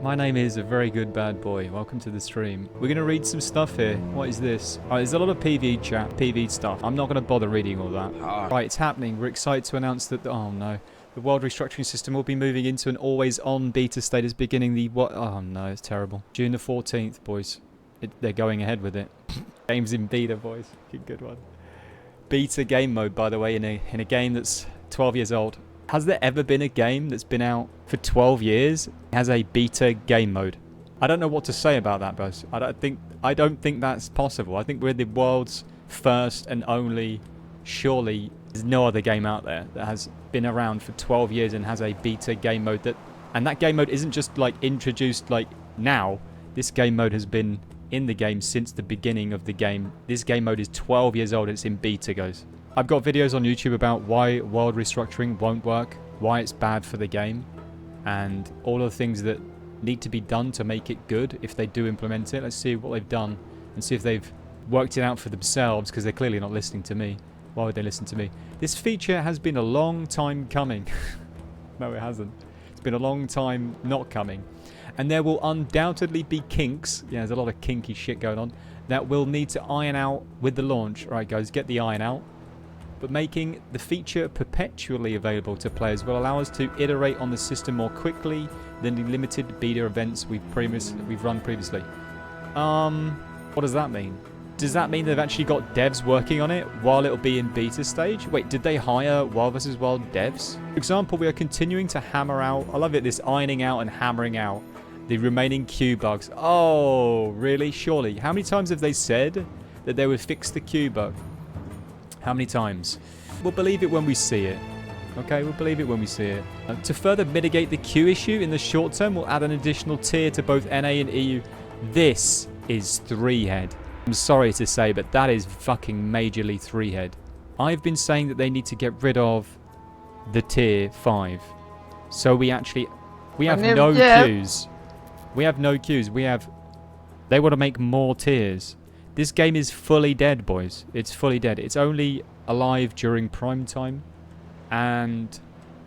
My name is a very good bad boy. Welcome to the stream. We're going to read some stuff here. What is this? There's a lot of PV chat, PV stuff. I'm not going to bother reading all that. Right, it's happening. We're excited to announce that, oh no, the world restructuring system will be moving into an always-on beta status beginning the, what? Oh no, it's terrible. June the 14th, boys. They're going ahead with it. Games in beta, boys. Good one. Beta game mode, by the way, in a game that's 12 years old. Has there ever been a game that's been out for 12 years has a beta game mode? I don't know what to say about that, boys. I don't think that's possible. I think we're the world's first and only. Surely there's no other game out there that has been around for 12 years and has a beta game mode and that game mode isn't just like introduced like now. This game mode has been in the game since the beginning of the game. This game mode is 12 years old. It's in beta, guys. I've got videos on YouTube about why world restructuring won't work, why it's bad for the game, and all of the things that need to be done to make it good if they do implement it. Let's see what they've done and see if they've worked it out for themselves, because they're clearly not listening to me. Why would they listen to me? This feature has been a long time coming. No, it hasn't. It's been a long time not coming. And there will undoubtedly be kinks. Yeah, there's a lot of kinky shit going on that we'll need to iron out with the launch. All right, guys, get the iron out. But making the feature perpetually available to players will allow us to iterate on the system more quickly than the limited beta events we've run previously. What does that mean? Does that mean they've actually got devs working on it while it'll be in beta stage? Wait, did they hire Wild vs. Wild devs? For example, we are continuing to hammer out, I love it, this ironing out and hammering out the remaining queue bugs. Oh, really? Surely. How many times have they said that they would fix the queue bug? How many times? We'll believe it when we see it. Okay, we'll believe it when we see it. To further mitigate the queue issue in the short term, we'll add an additional tier to both NA and EU. This is 3-head. I'm sorry to say, but that is fucking majorly 3-head. I've been saying that they need to get rid of the tier 5. So we have no queues. We have no queues. They want to make more tiers. This game is fully dead, boys. It's fully dead. It's only alive during prime time. And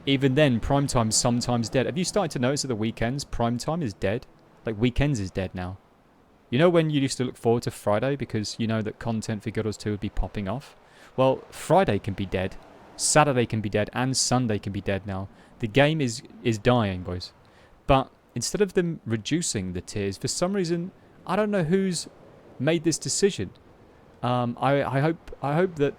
even then, prime time's sometimes dead. Have you started to notice that the weekends, prime time is dead? Like, weekends is dead now. You know when you used to look forward to Friday because you know that content for Good Oz 2 would be popping off? Well, Friday can be dead. Saturday can be dead. And Sunday can be dead now. The game is dying, boys. But instead of them reducing the tiers, for some reason, I don't know who's made this decision. I hope that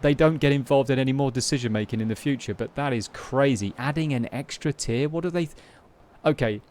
they don't get involved in any more decision making in the future, but that is crazy. Adding an extra tier? What do they okay,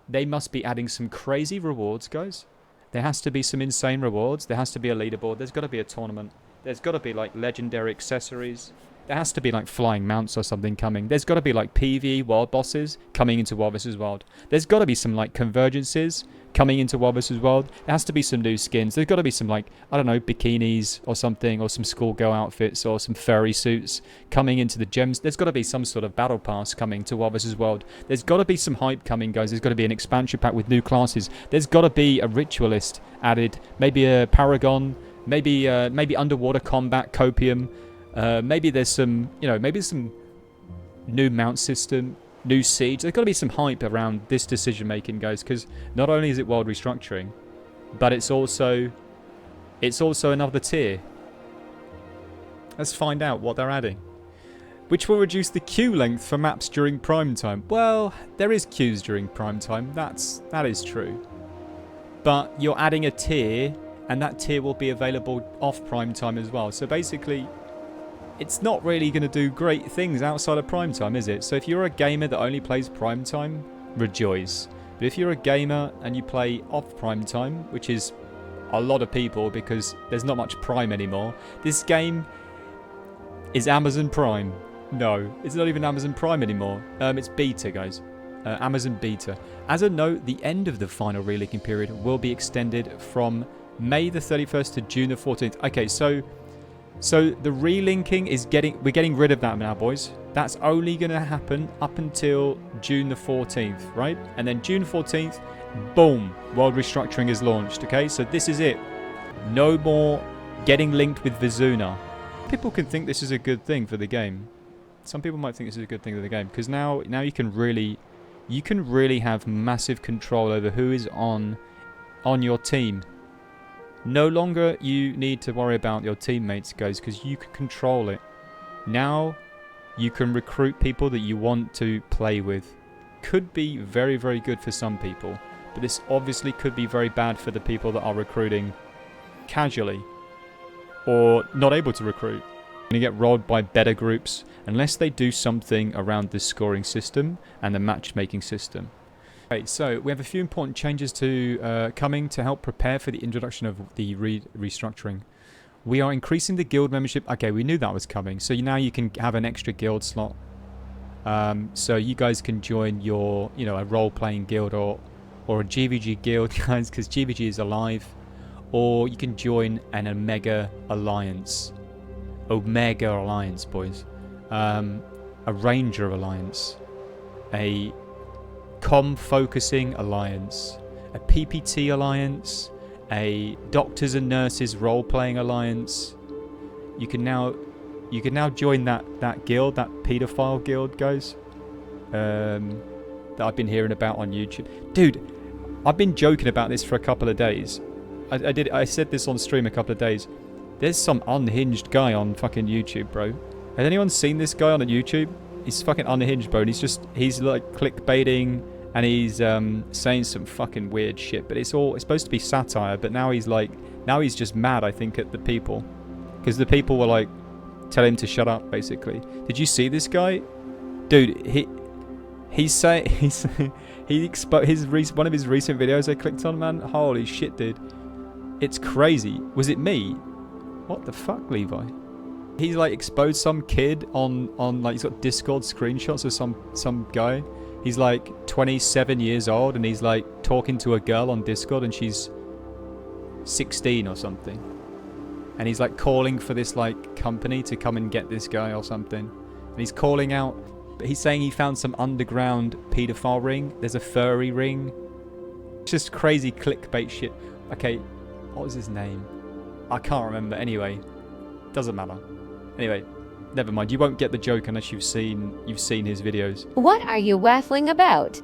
they must be adding some crazy rewards, guys. There has to be some insane rewards. There has to be a leaderboard. There's got to be a tournament. There's got to be like legendary accessories. There has to be like flying mounts or something coming. There's got to be like PvE wild bosses coming into Wild vs. Wild. There's got to be some like convergences coming into Wild vs. Wild. There has to be some new skins. There's got to be some like, I don't know, bikinis or something, or some schoolgirl outfits or some furry suits coming into the gems. There's got to be some sort of battle pass coming to Wild vs. Wild. There's got to be some hype coming, guys. There's got to be an expansion pack with new classes. There's got to be a ritualist added. Maybe a paragon. Maybe underwater combat, copium. Maybe there's some, maybe some new mount system, new siege. There's got to be some hype around this decision making, guys, because not only is it world restructuring, but it's also another tier. Let's find out what they're adding. Which will reduce the queue length for maps during prime time. Well, there is queues during prime time. That is true. But you're adding a tier, and that tier will be available off prime time as well. So basically, it's not really going to do great things outside of prime time, is it? So if you're a gamer that only plays prime time, rejoice. But if you're a gamer and you play off prime time, which is a lot of people because there's not much prime anymore, this game is Amazon Prime. No, it's not even Amazon Prime anymore. It's beta, guys. Amazon beta. As a note, the end of the final relinking period will be extended from May the 31st to June the 14th. Okay, so the relinking is we're getting rid of that now, boys. That's only going to happen up until June the 14th, right? And then June 14th, boom, world restructuring is launched, okay? So this is it. No more getting linked with Vizuna. People can think this is a good thing for the game. Some people might think this is a good thing for the game because now you can really you can really have massive control over who is on your team. No longer you need to worry about your teammates, guys, because you can control it. Now you can recruit people that you want to play with. Could be very, very good for some people, but this obviously could be very bad for the people that are recruiting casually or not able to recruit. You're going to get rolled by better groups unless they do something around the scoring system and the matchmaking system. Okay, so we have a few important changes to coming to help prepare for the introduction of the restructuring. We are increasing the guild membership. Okay, we knew that was coming. So now you can have an extra guild slot. So you guys can join your, a role-playing guild or a GVG guild, guys, because GVG is alive. Or you can join an Omega Alliance. Omega Alliance, boys. A Ranger Alliance. A Com-Focusing Alliance. A PPT Alliance. A Doctors and Nurses Role-Playing Alliance. You can now join that guild, that pedophile guild, guys. That I've been hearing about on YouTube. Dude, I've been joking about this for a couple of days. I said this on stream a couple of days. There's some unhinged guy on fucking YouTube, bro. Has anyone seen this guy on YouTube? He's fucking unhinged, bro. And he's like clickbaiting and he's saying some fucking weird shit. But it's supposed to be satire. But now he's just mad, I think, at the people, because the people were like, tell him to shut up, basically. Did you see this guy? Dude, one of his recent videos I clicked on, man. Holy shit, dude. It's crazy. Was it me? What the fuck, Levi? He's like exposed some kid on like, he's got Discord screenshots of some guy. He's like 27 years old and he's like talking to a girl on Discord and she's 16 or something. And he's like calling for this like company to come and get this guy or something. And he's calling out, but he's saying he found some underground pedophile ring. There's a furry ring. It's just crazy clickbait shit. Okay, what was his name? I can't remember. Anyway, doesn't matter. Anyway, never mind. You won't get the joke unless you've seen his videos. What are you waffling about?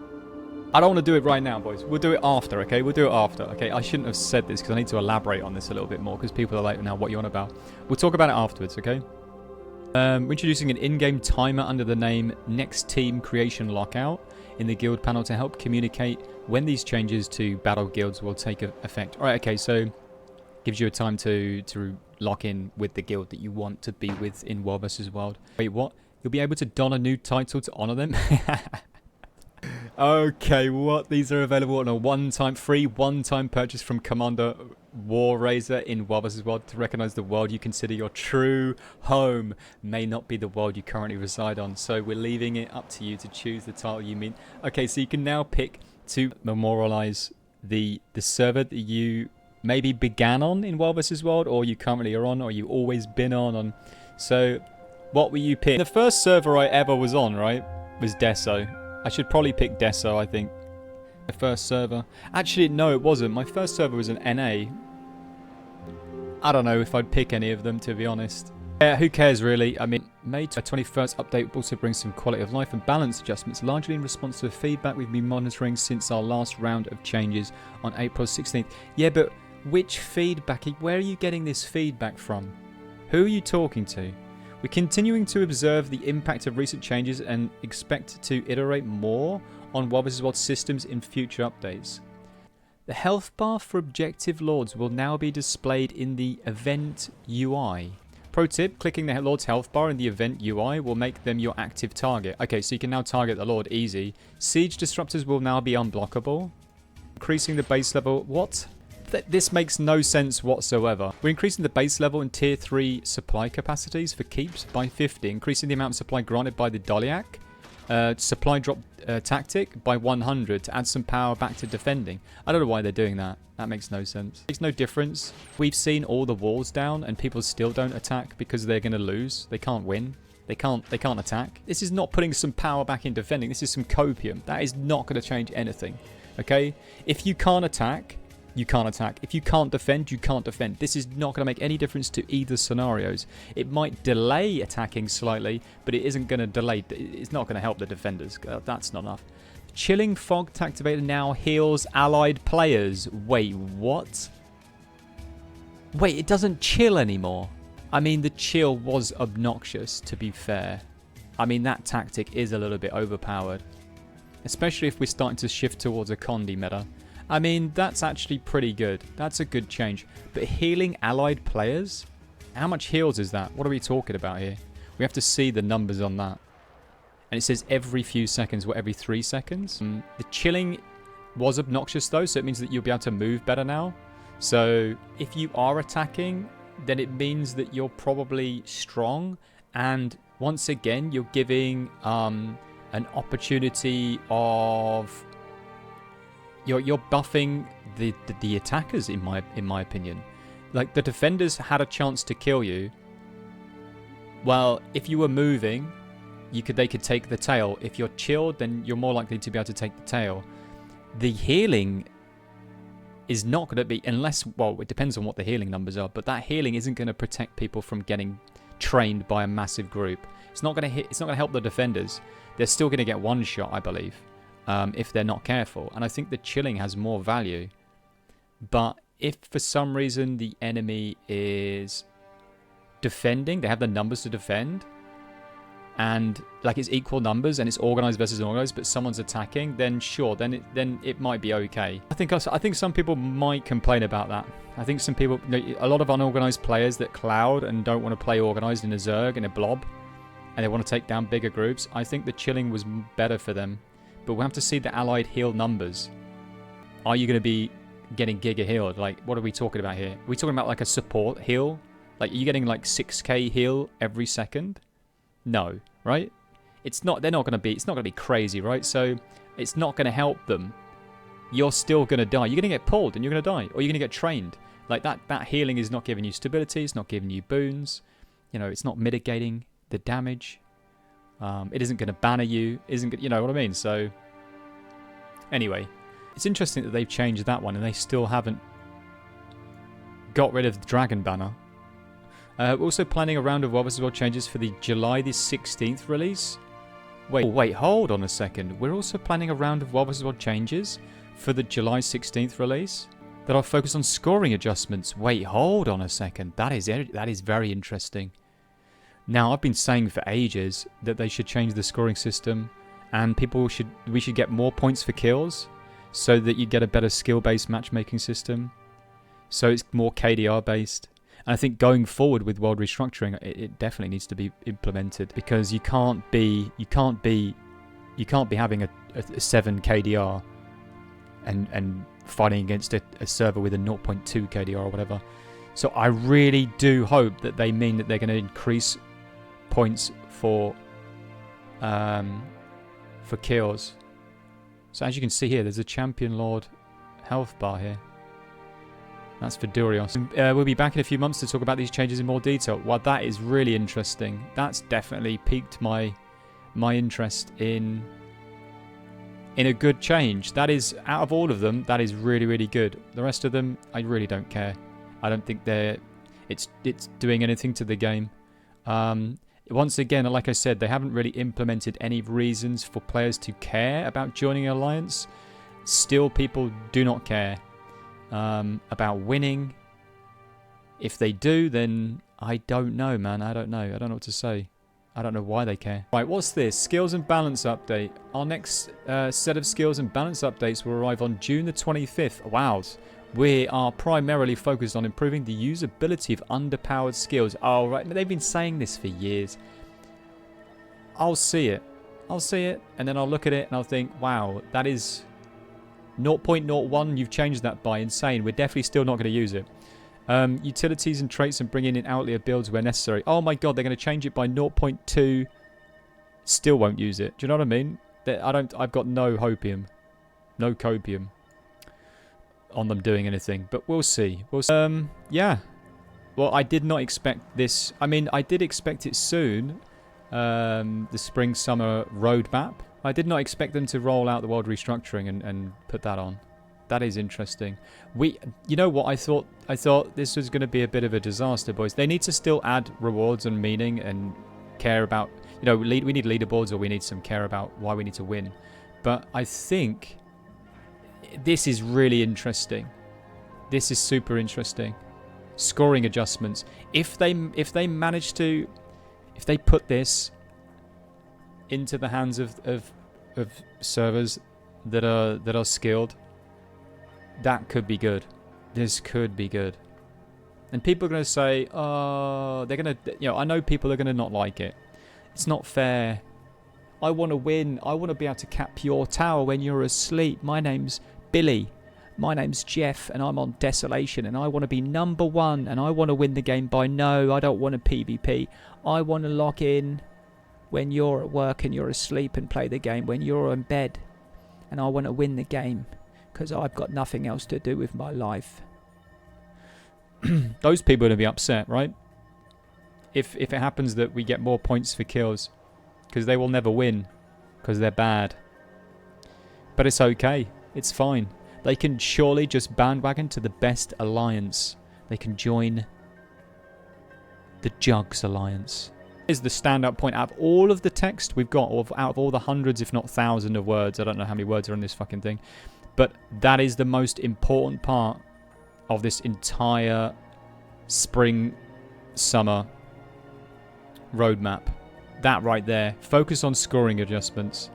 I don't want to do it right now, boys. We'll do it after, okay? We'll do it after, okay? I shouldn't have said this because I need to elaborate on this a little bit more because people are like, now what you on about? We'll talk about it afterwards, okay? We're introducing an in-game timer under the name Next Team Creation Lockout in the guild panel to help communicate when these changes to battle guilds will take effect. All right, okay, so gives you a time to lock in with the guild that you want to be with in World vs. World. Wait, what? You'll be able to don a new title to honor them? Okay, what? These are available on a free one-time purchase from Commander Warraiser in World vs. World to recognize the world you consider your true home may not be the world you currently reside on. So we're leaving it up to you to choose the title you mean. Okay, so you can now pick to memorialize the server that you maybe began on in World vs. World, or you currently are on, or you always been on. So what will you pick? The first server I ever was on, right, was Deso. I should probably pick Deso, I think. My first server. Actually, no, it wasn't. My first server was an NA. I don't know if I'd pick any of them, to be honest. Yeah, who cares, really? I mean, May 21st update also brings some quality of life and balance adjustments, largely in response to the feedback we've been monitoring since our last round of changes on April 16th. Yeah, but which feedback? Where are you getting this feedback from? Who are you talking to? We're continuing to observe the impact of recent changes and expect to iterate more on World vs. World systems in future updates. The health bar for objective lords will now be displayed in the event UI. Pro tip, clicking the lord's health bar in the event UI will make them your active target. Okay, so you can now target the lord easy. Siege disruptors will now be unblockable. Increasing the base level. What? This makes no sense whatsoever. We're increasing the base level and tier 3 supply capacities for keeps by 50, increasing the amount of supply granted by the Doliac supply drop tactic by 100 to add some power back to defending. I don't know why they're doing that. That makes no sense. Makes no difference. We've seen all the walls down and people still don't attack because they're going to lose. They can't win. They can't attack. This is not putting some power back in defending. This is some copium. That is not going to change anything. Okay? If you can't attack, you can't attack. If you can't defend, you can't defend. This is not going to make any difference to either scenarios. It might delay attacking slightly, but it isn't going to delay. It's not going to help the defenders. That's not enough. Chilling fog activator now heals allied players. Wait, what? Wait, it doesn't chill anymore. I mean, the chill was obnoxious, to be fair. I mean, that tactic is a little bit overpowered. Especially if we're starting to shift towards a Condi meta. I mean, that's actually pretty good. That's a good change. But healing allied players? How much heals is that? What are we talking about here? We have to see the numbers on that. And it says every few seconds, what, every 3 seconds? The chilling was obnoxious though, so it means that you'll be able to move better now. So if you are attacking, then it means that you're probably strong. And once again, you're giving an opportunity of... You're buffing the attackers, in my opinion. Like, the defenders had a chance to kill you. Well, if you were moving... they could take the tail. If you're chilled, then you're more likely to be able to take the tail. The healing is not going to be, unless, well, it depends on what the healing numbers are, but that healing isn't going to protect people from getting trained by a massive group. It's not going to help the defenders. They're still going to get one shot, I believe, if they're not careful. And I think the chilling has more value. But if for some reason the enemy is defending, they have the numbers to defend, and like it's equal numbers and it's organized versus unorganized, but someone's attacking, then sure, then it might be okay. I think some people might complain about that. I think some people, a lot of unorganized players that cloud and don't want to play organized in a Zerg and a blob, and they want to take down bigger groups. I think the chilling was better for them, but we'll have to see the allied heal numbers. Are you going to be getting giga healed? Like, what are we talking about here? Are we talking about like a support heal? Like, are you getting like 6k heal every second? No, right? It's not. They're not going to be. It's not going to be crazy, right? So it's not going to help them. You're still going to die. You're going to get pulled and you're going to die, or you're going to get trained. Like that healing is not giving you stability. It's not giving you boons. You know, it's not mitigating the damage. It isn't going to banner you. You know what I mean? So anyway, it's interesting that they've changed that one and they still haven't got rid of the dragon banner. We're also planning a round of World vs. World changes for the July the 16th release. Wait, hold on a second. We're also planning a round of World vs. World changes for the July 16th release that are focused on scoring adjustments. Wait, hold on a second. That is very interesting. Now, I've been saying for ages that they should change the scoring system, and we should get more points for kills so that you get a better skill-based matchmaking system. So it's more KDR based. And I think going forward with world restructuring, it definitely needs to be implemented, because you can't be having a 7 KDR and fighting against a server with a 0.2 KDR or whatever. So I really do hope that they mean that they're going to increase points for kills. So as you can see here, there's a Champion Lord health bar here. That's for Durios. We'll be back in a few months to talk about these changes in more detail. Well, that is really interesting. That's definitely piqued my interest in a good change. That is, out of all of them, that is really, really good. The rest of them, I really don't care. I don't think it's doing anything to the game. Once again, like I said, they haven't really implemented any reasons for players to care about joining an alliance. Still, people do not care about winning. If they do, then I don't know, man. I don't know. I don't know what to say. I don't know why they care. Right, what's this? Skills and balance update. Our next set of skills and balance updates will arrive on June the 25th. Wow. We are primarily focused on improving the usability of underpowered skills. Oh, right. They've been saying this for years. I'll see it. I'll see it, and then I'll look at it, and I'll think, wow, that is 0.01. You've changed that by. Insane. We're definitely still not going to use it. Utilities and traits and bringing in outlier builds where necessary. Oh my god, they're going to change it by 0.2. Still won't use it. Do you know what I mean? I've got no hopium. No copium on them doing anything, but we'll see. Yeah. Well, I did not expect this. I mean, I did expect it soon. The spring-summer roadmap. I did not expect them to roll out the world restructuring and put that on. That is interesting. You know what? I thought this was going to be a bit of a disaster, boys. They need to still add rewards and meaning and care about. You know, we need leaderboards, or we need some care about why we need to win. But I think this is really interesting. This is super interesting. Scoring adjustments. If they put this into the hands of servers that are skilled, that could be good. This could be good. And people are going to say, oh, they're going to, I know people are going to not like it. It's not fair. I want to win. I want to be able to cap your tower when you're asleep. My name's Billy. My name's Jeff, and I'm on Desolation, and I want to be number 1, and I want to win the game by no. I don't want a PvP. I want to log in when you're at work and you're asleep and play the game when you're in bed. And I want to win the game because I've got nothing else to do with my life. Those people are going to be upset, right? If it happens that we get more points for kills, because they will never win because they're bad. But it's okay. It's fine. They can surely just bandwagon to the best alliance. They can join the Jugs Alliance. Is the standout point out of all of the text we've got, or out of all the hundreds, if not thousands of words. I don't know how many words are on this fucking thing. But that is the most important part of this entire spring-summer roadmap. That right there. Focus on scoring adjustments.